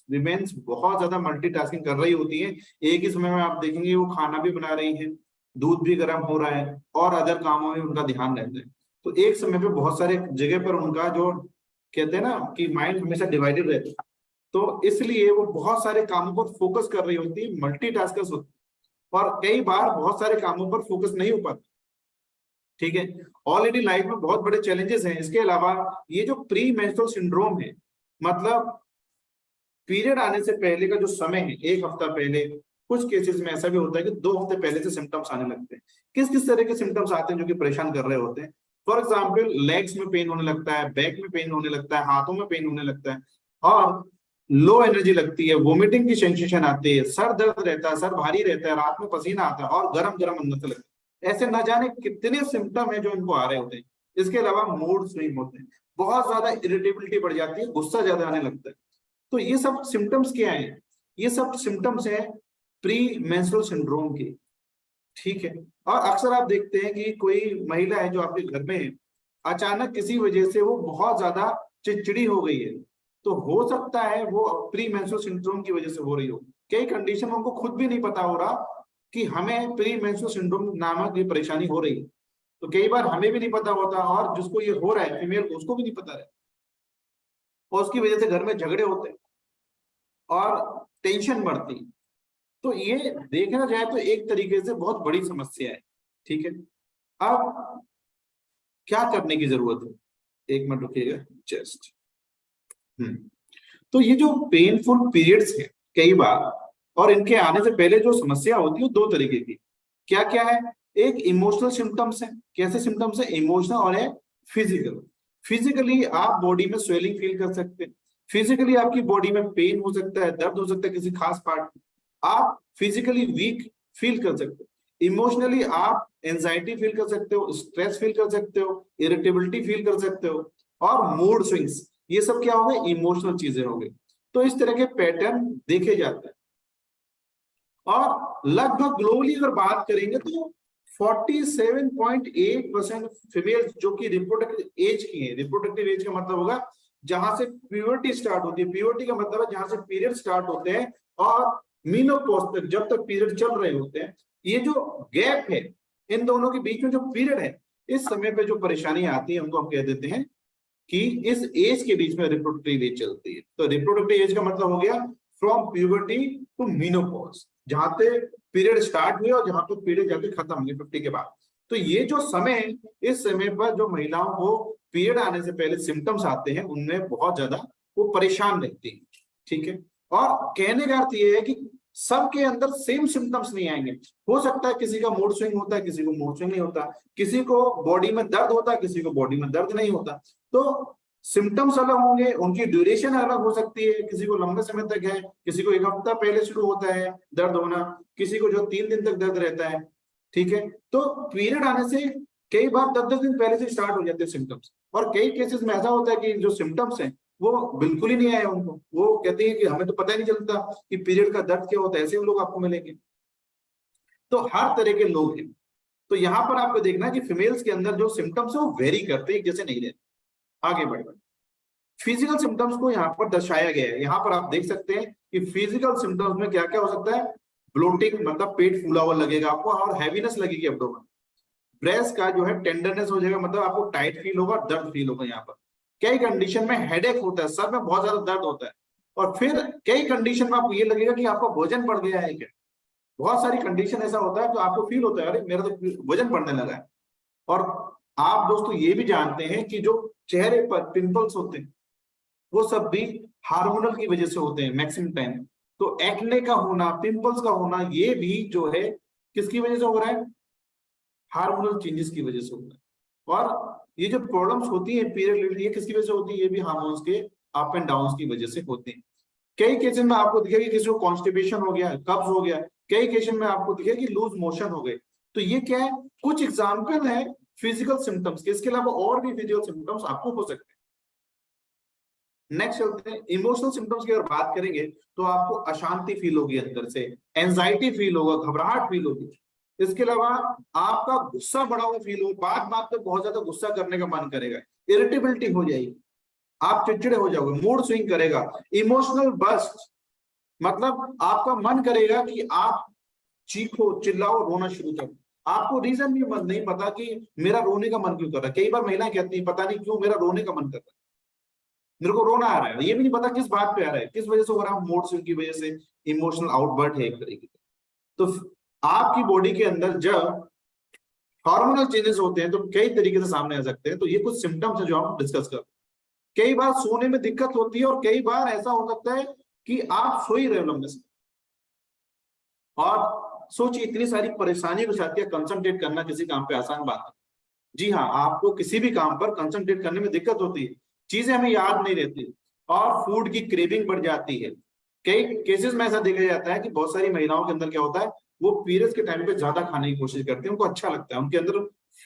Women's बहुत ज्यादा multitasking कर रही होती है। एक ही समय में आप देखेंगे वो खाना भी बना रही है, दूध भी गर्म हो रहा है और अदर कामों में उनका ध्यान रहता है। तो एक समय पे बहुत सारे जगह पर उनका जो कहते हैं ना कि माइंड हमेशा डिवाइडेड रहता है, तो इसलिए वो बहुत सारे कामों पर फोकस कर रही होती है, मल्टीटास्कर्स होती है, और कई बार बहुत सारे कामों पर फोकस नहीं हो पाता। ठीक है, ऑलरेडी लाइफ में बहुत बड़े चैलेंजेस हैं। इसके अलावा ये जो प्री मेंस्ट्रुअल सिंड्रोम है, मतलब पीरियड आने से पहले का जो समय है, एक हफ्ता पहले, कुछ केसेस में ऐसा भी होता है कि 2 हफ्ते पहले से सिम्टम्स आने लगते हैं। किस किस तरह के सिम्टम्स आते हैं जो कि परेशान कर रहे होते हैं? फॉर एग्जाम्पल, लेग्स में पेन होने लगता है, बैक में पेन होने लगता है, हाथों में पेन होने लगता है, और लो एनर्जी लगती है, वोमिटिंग की सेंसेशन आती है, सर दर्द रहता है, सर भारी रहता है, रात में पसीना आता है और गरम गरम अंदर से लगता है। ऐसे न जाने कितने सिम्टम है जो इनको आ रहे होते हैं। इसके अलावा मूड स्विंग होते हैं, बहुत ज्यादा इरिटेबिलिटी बढ़ जाती है, गुस्सा ज्यादा आने लगता है। तो ये सब सिम्टम्स क्या हैं? ये सब सिम्टम्स हैं प्री मेंस्ट्रुअल सिंड्रोम के। ठीक है, और अक्सर आप देखते हैं कि कोई महिला है जो आपके घर में है, अचानक किसी वजह से वो बहुत ज्यादा चिड़चिड़ी हो गई है, तो हो सकता है वो प्री मेंस्ट्रुअल सिंड्रोम की वजह से हो रही हो। कई कंडीशन उनको खुद भी नहीं पता हो रहा कि हमें प्री मेंस्ट्रुअल सिंड्रोम नामक ये परेशानी हो रही है। तो कई बार हमें भी नहीं पता होता, और जिसको ये हो रहा है फीमेल को, उसको भी नहीं पता रहता, और उसकी वजह से घर में झगड़े होते हैं और टेंशन बढ़ती। तो ये देखना जाए तो एक तरीके से बहुत बड़ी समस्या है। ठीक है, अब क्या करने की जरूरत है? एक मिनट रुकिएगा जस्ट। तो ये जो पेनफुल पीरियड्स हैं कई बार, और इनके आने से पहले जो समस्या होती है 2 तरीके की। क्या क्या है? एक इमोशनल सिम्टम्स है। कैसे सिम्टम्स है? इमोशनल और है फिजिकल। फिजिकली आप बॉडी में स्वेलिंग फील कर सकते हैं, फिजिकली आपकी बॉडी में पेन हो सकता है, दर्द हो सकता है किसी खास पार्ट, आप फिजिकली वीक फील कर सकते हो। इमोशनली आप एंजाइटी फील कर सकते हो, स्ट्रेस फील कर सकते हो, इरिटेबिलिटी फील कर सकते हो, और मूड स्विंग्स। ये सब क्या हो गए? इमोशनल चीजें हो गई। तो इस तरह के पैटर्न देखे जाते हैं, और लगभग ग्लोबली अगर बात करेंगे तो 47.8% फीमेल्स जो कि रिप्रोडक्टिव एज की है। रिप्रोडक्टिव एज का मतलब होगा जहां से प्यूबर्टी स्टार्ट होती है। प्यूबर्टी का मतलब है जहां से पीरियड स्टार्ट होते हैं और मीनोपॉज तक जब तक पीरियड चल रहे होते हैं। ये जो गैप है इन दोनों के बीच में, जो पीरियड है, इस समय पे जो परेशानी आती है उनको हम कह देते हैं कि इस एज के बीच में रिप्रोडक्टिव एज चलती है। तो रिप्रोडक्टिव एज का मतलब हो गया फ्रॉम प्यूबर्टी टू मीनोपॉज, जहां पे पीरियड स्टार्ट हुए और जहां पे पीरियड जाके खत्म हुए 50 के बाद। तो ये जो समय है, इस समय पर जो महिलाओं को पीरियड आने से पहले सिम्टम्स आते हैं, उनमें बहुत ज्यादा वो परेशान रहती है। ठीक है, और कहने का अर्थ ये है कि सबके अंदर सेम सिम्टम्स नहीं आएंगे। हो सकता है किसी का मूड स्विंग होता है, किसी को मूड स्विंग नहीं होता, किसी को बॉडी में दर्द होता है, किसी को बॉडी में दर्द नहीं होता। तो सिम्टम्स अलग होंगे, उनकी ड्यूरेशन अलग हो सकती है, किसी को लंबे समय तक है, किसी को 1 हफ्ता पहले शुरू होता है दर्द होना, किसी को जो 3 दिन तक दर्द रहता है। ठीक है, तो पीरियड आने से कई बार 10-10 दिन पहले से स्टार्ट हो जाते हैं सिम्टम्स, और कई केसेस में ऐसा होता है कि जो सिम्टम्स हैं वो बिल्कुल ही नहीं आए उनको। वो कहते हैं कि हमें तो पता ही नहीं चलता कि पीरियड का दर्द क्या होता है, ऐसे लोग आपको मिलेंगे। तो हर तरह के लोग हैं। तो यहाँ पर आपको देखना है कि फीमेल्स के अंदर जो सिम्टम्स है वो वेरी करते हैं, एक जैसे नहीं रहते। आगे बढ़ फिजिकल सिम्टम्स को यहाँ पर दर्शाया गया है। यहाँ पर आप देख सकते हैं कि फिजिकल सिम्टम्स में क्या क्या हो सकता है। ब्लोटिंग मतलब पेट फूला हुआ लगेगा आपको, और हैवीनेस लगेगी एब्डोमेन। ब्रेस्ट का जो है टेंडरनेस हो जाएगा, मतलब आपको टाइट फील होगा, दर्द फील होगा। यहाँ पर कई कंडीशन में हेडेक होता है, सर में बहुत ज्यादा दर्द होता है, और फिर कई कंडीशन में आपको ये लगेगा कि आपका वजन बढ़ गया है क्या। बहुत सारी कंडीशन ऐसा होता है तो आपको फील होता है अरे मेरा तो वजन बढ़ने लगा है। और आप दोस्तों ये भी जानते हैं कि जो चेहरे पर पिंपल्स होते हैं वो सब भी हार्मोनल की वजह से होते हैं मैक्सिमम टाइम। तो एक्ने का होना, पिंपल्स का होना, ये भी जो है किसकी वजह से हो रहा है? हार्मोनल चेंजेस की वजह से होता है। और ये जो प्रॉब्लम्स होती है पीरियड रिलेटेड, ये किसकी वजह से होती है? ये भी हार्मोन्स के अप एंड डाउन की वजह से होते हैं। कई केसेस में आपको दिखेगा कि किसी को कॉन्स्टिपेशन हो गया, कब्ज हो गया, कई केसेस में आपको दिखेगा कि लूज मोशन हो गए। तो ये क्या है? कुछ एग्जाम्पल है फिजिकल सिम्टम्स के। इसके अलावा और भी फिजिकल सिम्टम्स आपको हो सकते हैं। नेक्स्ट चलते हैं, इमोशनल सिम्टम्स की अगर बात करेंगे तो आपको अशांति फील होगी, अंदर से एंजाइटी फील होगा, घबराहट फील होगी। इसके अलावा आपका गुस्सा बढ़ा हुआ फील हो, बात बात पे बहुत ज्यादा गुस्सा करने का मन करेगा, इरिटेबिलिटी हो जाएगी, आप चिड़चिड़े हो जाओगे, मूड स्विंग करेगा, इमोशनल बर्स्ट, मतलब आपका मन करेगा कि आप चीखो, चिल्लाओ, रोना शुरू करो। आपको रीजन भी नहीं पता कि मेरा रोने का मन क्यों कर रहा है। कई बार महिलाएं कहती है पता नहीं क्यों मेरा रोने का मन कर रहा है, मेरे को रोना आ रहा है, ये भी नहीं पता किस बात पे आ रहा है, किस वजह से हो रहा है, मूड स्विंग की वजह से, इमोशनल आउटबर्ट है एक तरीके का। तो आपकी बॉडी के अंदर जब हार्मोनल चेंजेस होते हैं तो कई तरीके से सामने आ सकते हैं। तो ये कुछ सिम्टम्स है जो हम डिस्कस कर। कई बार सोने में दिक्कत होती है और कई बार ऐसा हो सकता है कि आप सो ही रहे हो लंबे समय, और सोचिए इतनी सारी परेशानियों के साथ क्या कंसंट्रेट करना किसी काम पे आसान बात है? जी हाँ, आपको किसी भी काम पर कंसंट्रेट करने में दिक्कत होती है, चीजें हमें याद नहीं रहती और फूड की क्रेविंग बढ़ जाती है। कई केसेस में ऐसा देखा जाता है कि बहुत सारी महिलाओं के अंदर क्या होता है, वो पीरियड्स के टाइम पे ज्यादा खाने की कोशिश करती है, उनको अच्छा लगता है, उनके अंदर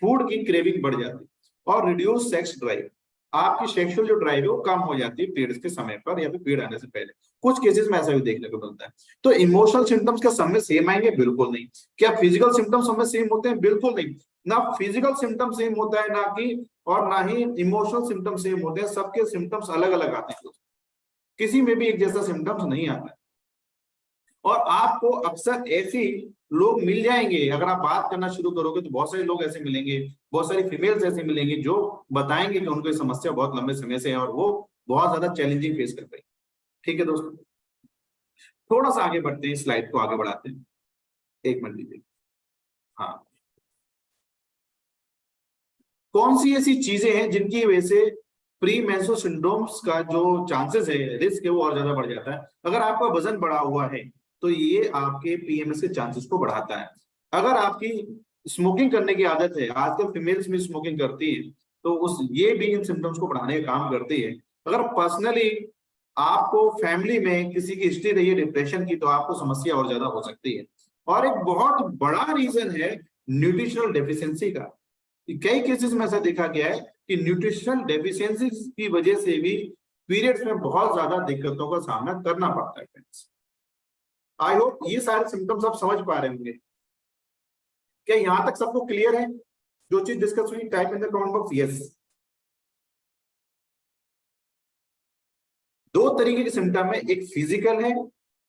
फूड की क्रेविंग बढ़ जाती है। और रिड्यूस सेक्स ड्राइव, आपकी सेक्सुअल जो ड्राइव है वो कम हो जाती है पीरियड्स के समय पर या फिर पीरियड आने से पहले। कुछ केसेस में ऐसा भी देखने को मिलता है। तो इमोशनल सिम्टम्स क्या सब में सेम आएंगे? बिल्कुल नहीं। क्या फिजिकल सिम्टम्स सब में सेम होते हैं? बिल्कुल नहीं। ना फिजिकल सिम्टम सेम होता है, ना कि और ना ही इमोशनल सिम्टम सेम होते हैं। सबके सिम्टम्स अलग अलग आते हैं, किसी में भी एक जैसा सिम्टम्स नहीं आता है। और आपको अक्सर ऐसी लोग मिल जाएंगे, अगर आप बात करना शुरू करोगे तो बहुत सारे लोग ऐसे मिलेंगे, बहुत सारी फीमेल्स ऐसे मिलेंगे जो बताएंगे कि उनको ये समस्या बहुत लंबे समय से है और वो बहुत ज्यादा चैलेंजिंग फेस कर रही है। ठीक है दोस्तों, थोड़ा सा आगे बढ़ते हैं, स्लाइड को आगे बढ़ाते हैं। एक मिनट दीजिए। हाँ, कौन सी ऐसी चीजें हैं जिनकी वजह से प्री मेंस्ट्रुअल सिंड्रोम्स का जो चांसेस है, रिस्क है, वो और ज्यादा बढ़ जाता है? अगर आपका वजन बढ़ा हुआ है तो ये आपके पीएमएस के चांसेस को बढ़ाता है। अगर आपकी स्मोकिंग करने की आदत है, आजकल फीमेल्स में स्मोकिंग करती है, तो उस ये भी इन सिम्टम्स को बढ़ाने का काम करती है। अगर पर्सनली आपको फैमिली में किसी की हिस्ट्री रही है डिप्रेशन की, तो आपको समस्या और ज्यादा हो सकती है। और एक बहुत बड़ा रीजन है न्यूट्रिशनल डेफिशिएंसी का। कई केसेस में ऐसा देखा गया है कि न्यूट्रिशनल डेफिशिएंसी की वजह से भी पीरियड्स में बहुत ज्यादा दिक्कतों का सामना करना पड़ता है फ्रेंड्स। आई होप ये सारे सिम्टम्स आप समझ पा रहे होंगे। क्या यहां तक सबको क्लियर है? जो चीज डिस्कस हुई type in the comment box yes. दो तरीके के सिम्टम है, एक फिजिकल है,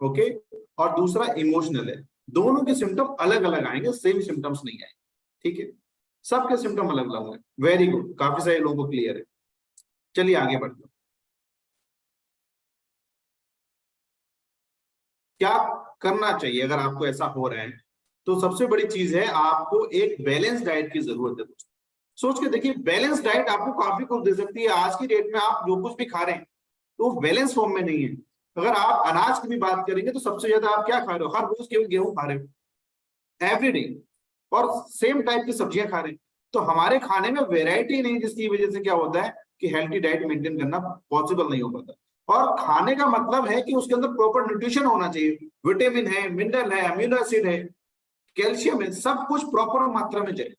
ओके, और दूसरा इमोशनल है। दोनों के सिम्टम अलग अलग आएंगे, सेम सिम्टम्स नहीं आएंगे। ठीक है, सबके सिम्टम अलग अलग होंगे। वेरी गुड, काफी सारे लोगों को क्लियर है। चलिए आगे बढ़ते हैं। क्या करना चाहिए अगर आपको ऐसा हो रहा है? तो सबसे बड़ी चीज है, आपको एक बैलेंस डाइट की जरूरत है दोस्तों। सोच के देखिए, बैलेंस डाइट आपको काफी कुछ दे सकती है। आज की डेट में आप जो कुछ भी खा रहे हैं तो बैलेंस फॉर्म में नहीं है। अगर आप अनाज की भी बात करेंगे तो सबसे ज्यादा आप क्या खा रहे हो? हर रोज केवल गेहूं खा रहे हो एवरीडे, और सेम टाइप की सब्जियां खा रहे हैं। तो हमारे खाने में वेराइटी नहीं, जिसकी वजह से क्या होता है कि हेल्थी डाइट मेंटेन करना पॉसिबल नहीं हो पाता। और खाने का मतलब है कि उसके अंदर प्रॉपर न्यूट्रिशन होना चाहिए, विटामिन है, मिनरल है, अमीनो एसिड है, कैल्शियम है, सब कुछ प्रॉपर मात्रा में चाहिए।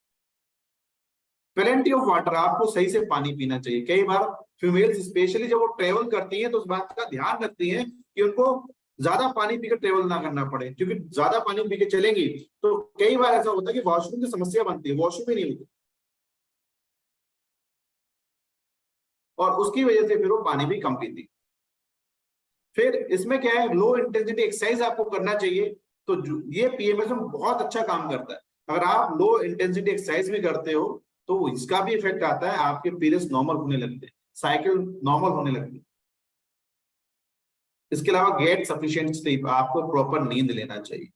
प्लेंटी ऑफ वाटर, आपको सही से पानी पीना चाहिए। कई बार फीमेल्स स्पेशली जब वो ट्रेवल करती हैं तो उस बात का ध्यान रखती हैं कि उनको ज्यादा पानी पीकर ट्रेवल ना करना पड़े, क्योंकि ज्यादा पानी पी के चलेंगी तो कई बार ऐसा होता है कि वॉशरूम की समस्या बनती है, वॉशरूम ही नहीं होती, और उसकी वजह से फिर वो पानी भी कम पीती। फिर इसमें क्या है, लो इंटेंसिटी एक्सरसाइज आपको करना चाहिए। तो ये पीएमएस में बहुत अच्छा काम करता है। अगर आप लो इंटेंसिटी एक्सरसाइज भी करते हो तो इसका भी इफेक्ट आता है, आपके पीरियड्स नॉर्मल होने लगते हैं, साइकिल नॉर्मल होने लगती है। इसके अलावा गेट सफिशिएंट स्लीप, आपको प्रॉपर नींद लेना चाहिए।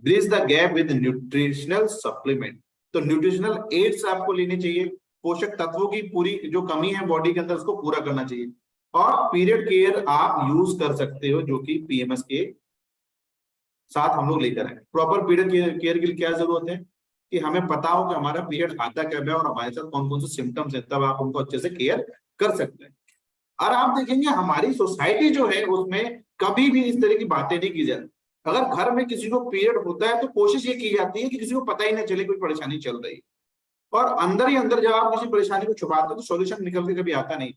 Bridge the gap with nutritional supplement, तो न्यूट्रिशनल एड्स आपको लेने चाहिए। पोषक तत्वों की पूरी जो कमी है बॉडी के अंदर उसको पूरा करना चाहिए। और पीरियड केयर आप यूज कर सकते हो, जो कि पीएमएस के साथ हम लोग लेकर आए। प्रॉपर पीरियड केयर के लिए क्या जरूरत है कि हमें पता हो कि हमारा पीरियड आता कब है और हमारे साथ कौन कौन से सिम्टम्स है, तब आप उनको अच्छे से केयर कर सकते हैं। और आप देखेंगे हमारी सोसाइटी जो है उसमें कभी भी इस तरह की बातें नहीं की जाती। अगर घर में किसी को पीरियड होता है तो कोशिश ये की जाती है कि किसी को पता ही ना चले कोई परेशानी चल रही है, और अंदर ही अंदर जब आप किसी परेशानी को छुपाते हो तो सॉल्यूशन निकल के कभी आता नहीं।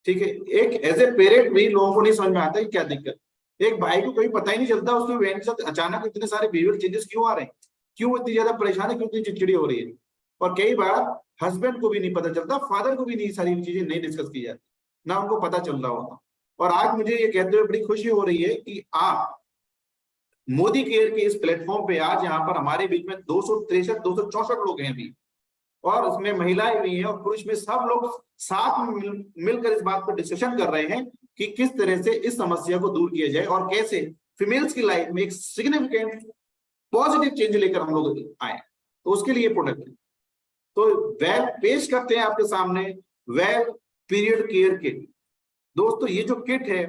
ठीक है, एक एज ए पेरेंट भी लोगों को नहीं समझ में आता कि क्या दिक्कत। एक भाई को कभी पता ही नहीं चलता उसकी बहन के साथ अचानक इतने सारे बिहेवियर चेंजेस क्यों आ रहे हैं, क्यों इतनी ज्यादा परेशानी, क्यों इतनी चिड़चिड़ी हो रही है। और कई बार हस्बैंड को भी नहीं पता चलता, फादर को भी नहीं सारी चीजें नहीं डिस्कस की जाती, ना उनको पता चल रहा होता। और आज मुझे ये कहते हुए बड़ी खुशी हो रही है कि आप मोदी केयर के इस प्लेटफॉर्म पे आज यहाँ पर हमारे बीच में 263 264 लोग हैं अभी, और उसमें महिलाएं भी हैं और पुरुष भी, सब लोग साथ में मिलकर इस बात पर डिस्कशन कर रहे हैं कि किस तरह से इस समस्या को दूर किया जाए और कैसे फीमेल्स की लाइफ में एक सिग्निफिकेंट पॉजिटिव चेंज लेकर हम लोग आए। तो उसके लिए प्रोडक्ट है। तो वेल पेश करते हैं आपके सामने वेल पीरियड केयर किट। दोस्तों ये जो किट है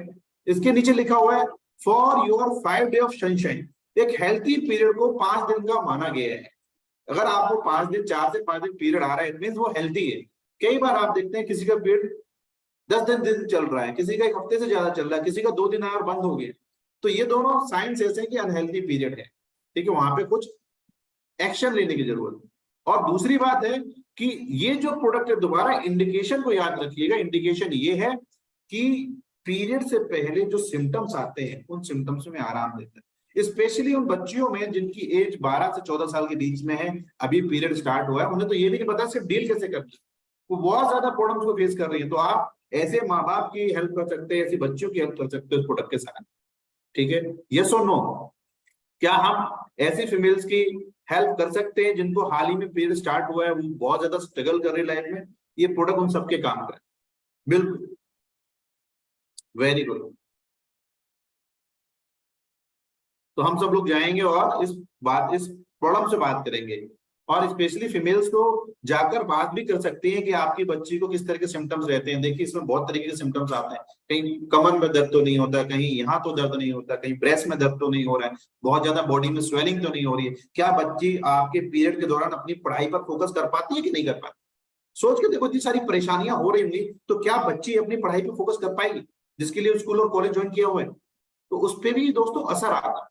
इसके नीचे लिखा हुआ है for your 5 day of sunshine. एक हेल्थी पीरियड को 5 दिन का माना गया है। अगर आपको 5 दिन, 4 से 5 दिन पीरियड आ रहा है, इट मींस वो हेल्थी है। कई बार आप देखते हैं किसी का पीरियड 10 दिन चल रहा है, किसी का 1 हफ्ते से ज्यादा चल रहा है, किसी का 2 दिन आया और बंद हो गया। तो ये दोनों साइंस ऐसे हैं कि अनहेल्थी पीरियड है, ठीक है, वहां पे कुछ एक्शन लेने की जरूरत है। और दूसरी बात है कि ये जो प्रोडक्ट है, दोबारा इंडिकेशन को याद रखिएगा, इंडिकेशन ये है कि पीरियड से पहले जो सिम्टम्स आते हैं उन सिम्टम्स में आराम देता है, स्पेशली उन बच्चियों में जिनकी एज 12 से 14 साल के बीच में है, अभी पीरियड स्टार्ट हुआ है, उन्हें तो ये नहीं पता सिर्फ डील कैसे करनी है, वो बहुत ज्यादा प्रॉब्लम्स को फेस कर रही है। तो आप ऐसे माँ बाप की हेल्प कर सकते हैं, ऐसी बच्चियों की हेल्प कर सकते हैं उस प्रोडक्ट के साथ, ठीक है। यस और नो, क्या हम ऐसी फीमेल्स की हेल्प कर सकते हैं जिनको हाल ही में पीरियड स्टार्ट हुआ है, वो बहुत ज्यादा स्ट्रगल कर रही है लाइफ में? ये प्रोडक्ट उन सबके काम करे, बिल्कुल, वेरी गुड। तो हम सब लोग जाएंगे और इस प्रॉब्लम से बात करेंगे, और स्पेशली फीमेल्स को जाकर बात भी कर सकती हैं कि आपकी बच्ची को किस तरह के सिम्टम्स रहते हैं। देखिए इसमें बहुत तरीके के सिम्टम्स आते हैं, कहीं कमर में दर्द तो नहीं होता, कहीं यहाँ तो दर्द नहीं होता, कहीं ब्रेस्ट में दर्द तो नहीं हो रहा है, बहुत ज्यादा बॉडी में स्वेलिंग तो नहीं हो रही है। क्या बच्ची आपके पीरियड के दौरान अपनी पढ़ाई पर फोकस कर पाती है कि नहीं कर पाती? सोच के देखो, इतनी सारी परेशानियां हो रही होंगी, तो क्या बच्ची अपनी पढ़ाई पर फोकस कर पाएगी जिसके लिए स्कूल और कॉलेज ज्वाइन किया हुआ है? तो उस पर भी दोस्तों असर आता है,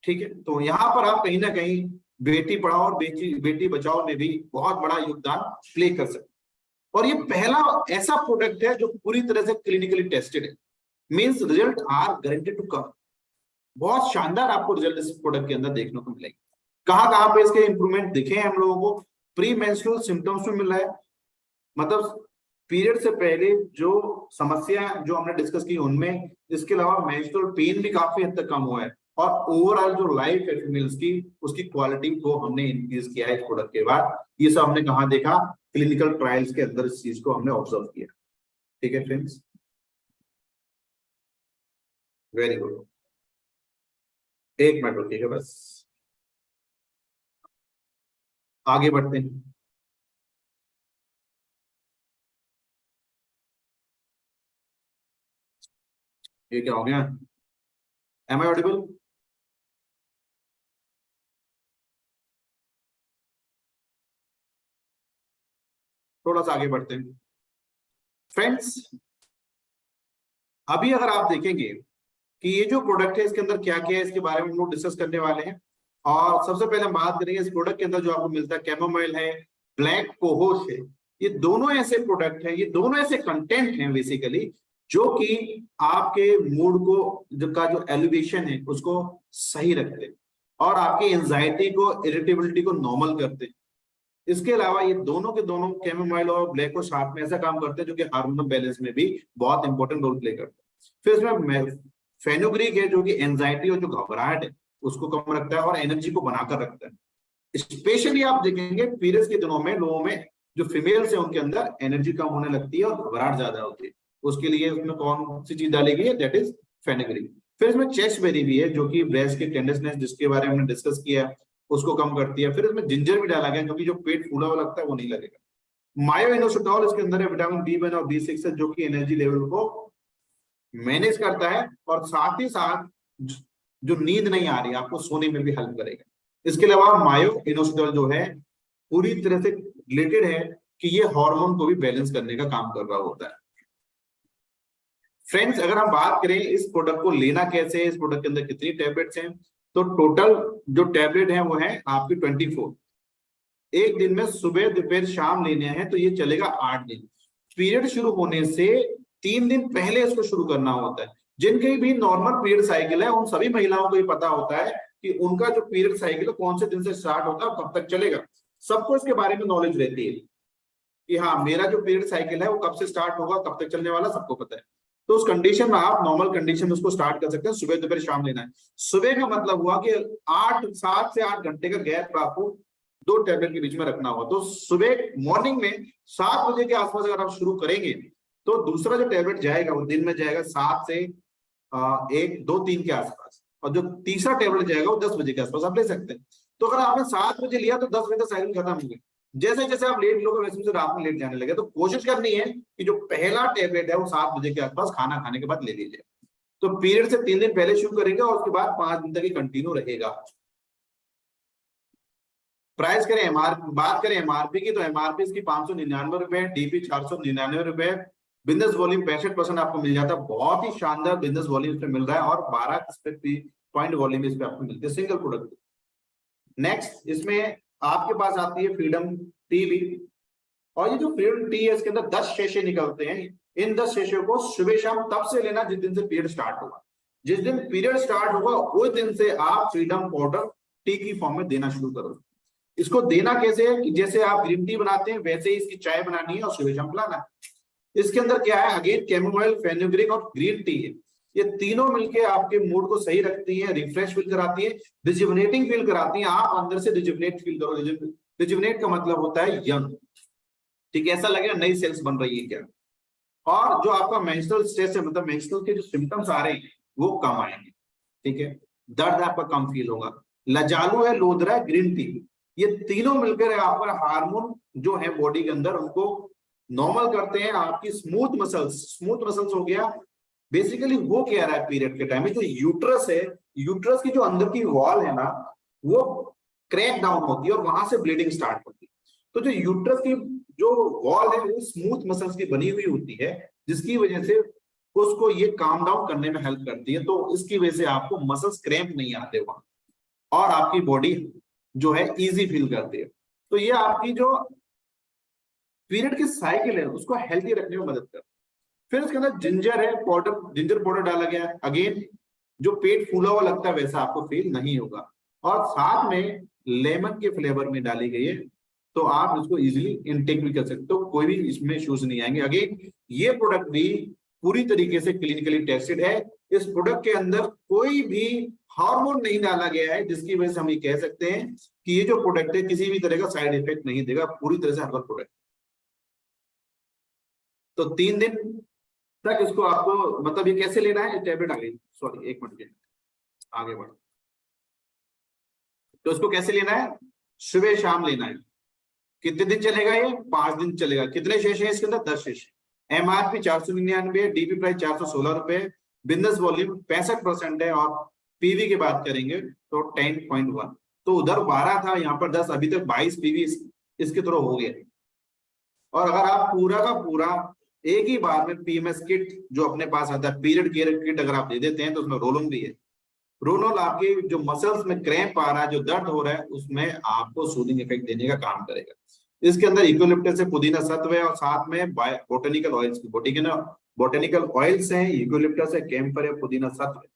ठीक है। तो यहाँ पर आप कहीं ना कहीं बेटी पढ़ाओ और बेटी बचाओ में भी बहुत बड़ा योगदान प्ले कर सकते हैं। और ये पहला ऐसा प्रोडक्ट है जो पूरी तरह से क्लिनिकली टेस्टेड है, means result are guaranteed to come. बहुत शानदार आपको रिजल्ट इस प्रोडक्ट के अंदर देखने को मिलेगा। कहाँ कहाँ पे इसके इंप्रूवमेंट दिखे हैं हम लोगों को? प्री मेंस्ट्रुअल सिम्टम्स में मिल रहा है, मतलब पीरियड से पहले जो समस्या जो हमने डिस्कस की उनमें, इसके अलावा मेंस्ट्रुअल पेन भी काफी हद तक कम हुआ है, और ओवरऑल जो लाइफ है फीमेल्स की उसकी क्वालिटी को हमने इंक्रीज किया है इस प्रोडक्ट के बाद। ये सब हमने कहाँ देखा? क्लिनिकल ट्रायल्स के अंदर इस चीज को हमने ऑब्जर्व किया, ठीक है फ्रेंड्स, वेरी गुड। एक मिनट रुकिएगा बस, आगे बढ़ते हैं। ये क्या हो गया? Am I audible? थोड़ा सा आगे बढ़ते हैं फ्रेंड्स। अभी अगर आप देखेंगे कि ये जो प्रोडक्ट है इसके अंदर क्या क्या है, इसके बारे में हम लोग डिस्कस करने वाले हैं। और सबसे पहले हम बात करेंगे इस प्रोडक्ट के अंदर जो आपको मिलता है, कैमोमाइल है, ब्लैक कोहोश है। ये दोनों ऐसे प्रोडक्ट हैं, ये दोनों ऐसे कंटेंट हैं बेसिकली जो कि आपके मूड को जो एलिवेशन है उसको सही रखते हैं और आपकी एंजाइटी को, इरिटेबिलिटी को नॉर्मल करते हैं। इसके अलावा ये दोनों के दोनों, कैमोमाइल और ब्लैक कोहोश, साथ में ऐसा काम करते हैं जो कि हार्मोनल बैलेंस में भी बहुत इंपॉर्टेंट रोल प्ले करते हैं। फिर इसमें फेनुग्रीक है जो कि एंजाइटी और जो घबराहट है उसको कम रखता है और एनर्जी को बनाकर रखता है। स्पेशली आप देखेंगे पीरियड्स के दिनों में लोगों में जो फीमेल्स है उनके अंदर एनर्जी कम होने लगती है और घबराहट ज्यादा होती है। उसके लिए उसमें कौन सी चीज डाली गई है? That is fenugreek. फिर इसमें चेस्टबेरी भी है जो कि ब्रेस्ट की टेंडरनेस जिसके बारे में हमने डिस्कस किया उसको कम करती है। फिर इसमें जिंजर भी डाला गया क्योंकि जो पेट फूला हुआ लगता है वो नहीं लगेगा। मायो इनोसिटॉल इसके अंदर है, विटामिन B1 और B6 है जो कि एनर्जी लेवल को मैनेज करता है और साथ ही साथ जो नींद नहीं आ रही आपको सोने में भी हेल्प करेगा। इसके अलावा मायो इनोसिटॉल जो है पूरी तरह से रिलेटेड है कि ये हार्मोन को भी बैलेंस करने का काम कर रहा होता है। फ्रेंड्स अगर हम बात करें इस प्रोडक्ट को लेना कैसे है, इस प्रोडक्ट के अंदर कितनी टैबलेट्स हैं, तो टोटल जो टैबलेट है वो है आपकी 24। एक दिन में सुबह दोपहर शाम लेने हैं तो ये चलेगा 8 दिन। पीरियड शुरू होने से 3 दिन पहले इसको शुरू करना होता है। जिनके भी नॉर्मल पीरियड साइकिल है उन सभी महिलाओं को ये पता होता है कि उनका जो पीरियड साइकिल है कौन से दिन से स्टार्ट होता है और कब तक चलेगा, सबको इसके बारे में नॉलेज रहती है। कि हाँ मेरा जो पीरियड साइकिल है वो कब से स्टार्ट होगा, कब तक चलने वाला, सबको पता है। तो उस कंडीशन में आप नॉर्मल कंडीशन में उसको स्टार्ट कर सकते हैं, सुबह दोपहर शाम लेना है। सुबह का मतलब हुआ कि 7 से 8 घंटे का गैप आपको 2 टैबलेट के बीच में रखना होगा। तो सुबह मॉर्निंग में 7 बजे के आसपास अगर आप शुरू करेंगे तो दूसरा जो टैबलेट जाएगा वो दिन में जाएगा 7 से 1, 2, 3 के आसपास, और जो तीसरा टैबलेट जाएगा वो 10 बजे के आसपास आप ले सकते हैं। तो अगर आपने 7 बजे लिया तो 10 बजे तक साइकिल खत्म हो गई। जैसे जैसे आप लेट लोगे वैसे वैसे रात में लेट जाने लगे। तो कोशिश करनी है कि जो पहला टैबलेट है वो 7 बजे के आसपास खाना खाने के बाद ले लीजिए। तो पीरियड से 3 दिन पहले शुरू करेंगे और उसके बाद 5 दिन तक ही कंटिन्यू रहेगा। प्राइस करें बात करें एमआरपी की, तो एमआरपी इसकी 599 रुपए, डीपी 499 रुपए, बिजनेस वॉल्यूम 65% आपको मिल जाता है। बहुत ही शानदार बिजनेस वॉल्यूम इसमें मिल रहा है और 12 पॉइंट वॉल्यूम इस पे आपको मिलती है सिंगल प्रोडक्ट। नेक्स्ट इसमें आपके पास आती है फ्रीडम टी भी, और ये जो फ्रीडम टी है इसके अंदर 10 शेशे निकलते हैं। इन 10 शेशों को सुबह शाम तब से लेना जिस दिन से पीरियड स्टार्ट होगा। जिस दिन पीरियड स्टार्ट होगा उस दिन से आप फ्रीडम पाउडर टी की फॉर्म में देना शुरू करो। इसको देना कैसे है कि जैसे आप ग्रीन टी बनाते हैं वैसे ही इसकी चाय बनानी है और सुबह शाम पिलाना है। इसके अंदर क्या है, अगेन कैमोमाइल, फेनुग्रीक और ग्रीन टी है। ये तीनों मिलके आपके मूड को सही रखती है, रिफ्रेश फील कराती है, रिजुविनेटिंग फील कराती है। आप अंदर से रिजुविनेट फील करो। रिजुविनेट का मतलब होता है यंग, ठीक है, ऐसा लगेगा नई सेल्स बन रही है क्या। और जो आपका मेंस्ट्रुअल स्ट्रेस है, मतलब मेंस्ट्रुअल के जो सिम्टम्स आ रहे हैं वो कम आएंगे, ठीक है, दर्द आपका कम फील होगा। लजालू है, लोदरा है, ग्रीन टी, ये तीनों मिलकर आपका हार्मोन जो है बॉडी के अंदर उनको नॉर्मल करते हैं। आपकी स्मूथ मसल्स हो गया। बेसिकली वो क्या रहा है पीरियड के टाइम में, जो यूट्रस है, यूट्रस की जो अंदर की वॉल है ना वो क्रैक डाउन होती है और वहां से ब्लीडिंग स्टार्ट होती है। तो जो यूट्रस की जो वॉल है वो स्मूथ मसल्स की बनी हुई होती है, जिसकी वजह से उसको ये काम डाउन करने में हेल्प करती है। तो इसकी वजह से आपको मसल्स क्रैम्प नहीं आते वहां, और आपकी बॉडी जो है इजी फील करती है। तो ये आपकी जो पीरियड की साइकिल है उसको हेल्थी रखने में मदद करती है। फिर इसके अंदर जिंजर है पाउडर, जिंजर पाउडर डाला गया है। अगेन जो पेट फूला हुआ लगता है वैसा आपको फील नहीं होगा, और साथ में लेमन के फ्लेवर में डाली गई है, तो आप इसको इजीली इनटेक भी कर सकते हो, कोई भी इसमें इश्यूज नहीं आएंगे। अगेन ये प्रोडक्ट भी पूरी तरीके से क्लिनिकली टेस्टेड है। इस प्रोडक्ट के अंदर कोई भी हार्मोन नहीं डाला गया है, जिसकी वजह से हम ये कह सकते हैं कि ये जो प्रोडक्ट है किसी भी तरह का साइड इफेक्ट नहीं देगा, पूरी तरह से हर्बल प्रोडक्ट। तो 3 दिन तक इसको आपको, मतलब ये कैसे लेना है, टैबलेट आ गई, सॉरी 1 मिनट आगे बढ़। तो इसको कैसे लेना है, सुबह शाम लेना है। कितने दिन चलेगा ये, 5 दिन चलेगा। कितने शेष है इसके अंदर, 10 शेष। एमआरपी 499, डीपी प्राइस 416 रुपए, बिजनेस वॉल्यूम 65% है, और पीवी की बात करेंगे तो 10.1। तो उधर 12 था, यहाँ पर 10, अभी तक 22 पीवी इसके थ्रू हो गया। और अगर आप पूरा का पूरा एक ही बार में पीएमएस किट जो अपने पास आता है, पीरियड केयर किट अगर आप दे देते हैं तो उसमें रोलोन भी है। रोलोन आपके जो मसल्स में क्रैम्प आ रहा है, जो दर्द हो रहा है, उसमें आपको सूदिंग इफेक्ट देने का काम करेगा। इसके अंदर यूकेलिप्टस है, पुदीना सत्व है, और साथ में बोटेनिकल ऑयल्स बोटेनिकल ऑयल्स हैं, यूकेलिप्टस है, कैम्फर है, पुदीना सत्व है।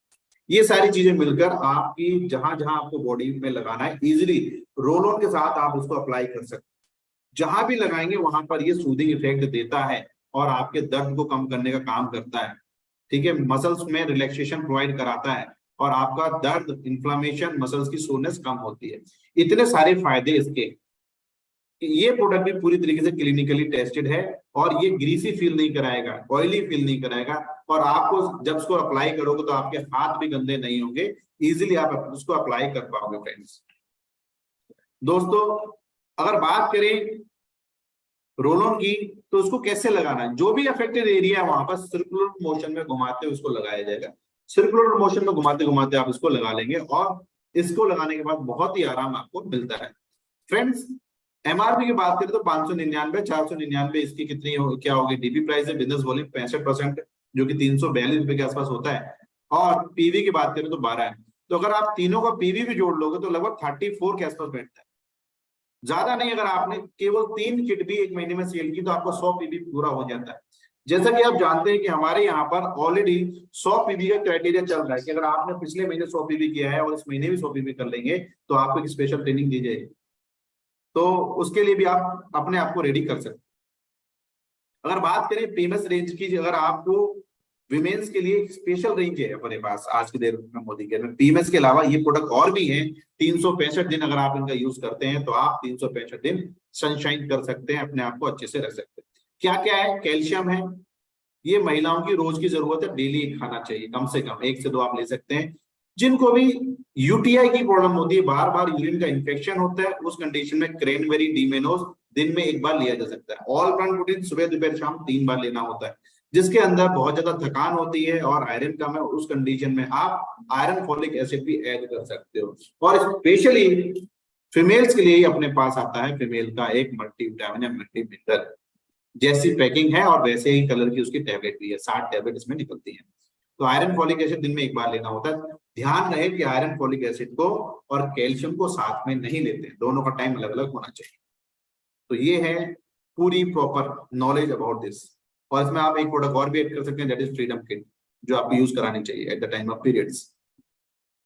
ये सारी चीजें मिलकर आपकी जहां जहां आपको बॉडी में लगाना है, इजीली रोल ऑन के साथ आप उसको अप्लाई कर सकते हैं। जहां भी लगाएंगे वहां पर ये सूदिंग इफेक्ट देता है और आपके दर्द को कम करने का काम करता है, ठीक है, मसल्स में रिलैक्सेशन प्रोवाइड कराता है, और आपका दर्द, इन्फ्लामेशन, मसल्स की सोरनेस कम होती है। इतने सारे फायदे इसके, ये प्रोडक्ट भी पूरी तरीके से क्लिनिकली टेस्टेड है, और ये ग्रीसी फील नहीं कराएगा, ऑयली फील नहीं कराएगा, और आपको जब उसको अप्लाई करोगे तो आपके हाथ भी गंदे नहीं होंगे, इजीली आप उसको अप्लाई कर पाओगे। फ्रेंड्स दोस्तों, अगर बात करें रोल ऑन की तो उसको कैसे लगाना है, जो भी अफेक्टेड एरिया है वहां पर सर्कुलर मोशन में घुमाते हुए उसको लगाया जाएगा। सर्कुलर मोशन में घुमाते घुमाते आप इसको लगा लेंगे, और इसको लगाने के बाद बहुत ही आराम आपको मिलता है। फ्रेंड्स एमआरपी की बात करें तो 599, 499 इसकी कितनी क्या होगी, डीपी प्राइस है, बिजनेस वॉल्यूम 65% जो कि 342 रुपए के आसपास होता है, और पीवी की बात करें तो 12 है। तो अगर आप तीनों का पीवी भी जोड़ लोगे तो लगभग 34 के आसपास बैठता है, ज्यादा नहीं। अगर आपने केवल 3 किट भी 1 महीने में सेल की तो आपको 100 पीवी पूरा हो जाता है। जैसा कि आप जानते हैं कि हमारे यहाँ पर ऑलरेडी 100 पीवी का क्राइटेरिया चल रहा है कि अगर आपने पिछले महीने 100 पीवी किया है और इस महीने भी 100 पीवी कर लेंगे तो आपको एक स्पेशल ट्रेनिंग दी जाएगी। तो उसके लिए भी आप अपने आप को रेडी कर सकते हैं। अगर बात करें पीएमएस रेंज की, अगर आपको विमेन्स के लिए स्पेशल रेंज है अपने पास आज की डेट में मोदी के में, पीएमएस के अलावा ये प्रोडक्ट और भी हैं। 365 दिन अगर आप इनका यूज करते हैं तो आप 365 दिन सनशाइन कर सकते हैं, अपने आप को अच्छे से रख सकते हैं। क्या क्या है? कैल्शियम है, ये महिलाओं की रोज की जरूरत है, डेली खाना चाहिए, कम से कम 1 से 2 आप ले सकते हैं। जिनको भी यूटीआई की प्रॉब्लम होती है, बार बार यूरिन का इन्फेक्शन होता है, उस कंडीशन में क्रैनबेरी डीमेनोज दिन में 1 बार लिया जा सकता है। ऑल प्लांट प्रोटीन सुबह दोपहर शाम 3 बार लेना होता है। जिसके अंदर बहुत ज्यादा थकान होती है और आयरन कम है, उस कंडीशन में आप आयरन फॉलिक एसिड भी ऐड कर सकते हो। और स्पेशली फीमेल्स के लिए ही अपने पास आता है फीमेल का एक मल्टीविटामिन या मल्टी मिनरल, जैसी पैकिंग है और वैसे ही कलर की उसकी टैबलेट भी है, 60 टैबलेट इसमें निकलती है। तो आयरन फॉलिक एसिड दिन में 1 बार लेना होता है। ध्यान रहे कि आयरन फॉलिक एसिड को और कैल्शियम को साथ में नहीं लेते हैं, दोनों का टाइम अलग अलग होना चाहिए। तो ये है पूरी प्रॉपर नॉलेज अबाउट दिस। और इसमें आप एक प्रोडक्ट और भी ऐड कर सकते हैं, दैट इज फ्रीडम किट, जो आपको यूज करानी चाहिए at the time of periods.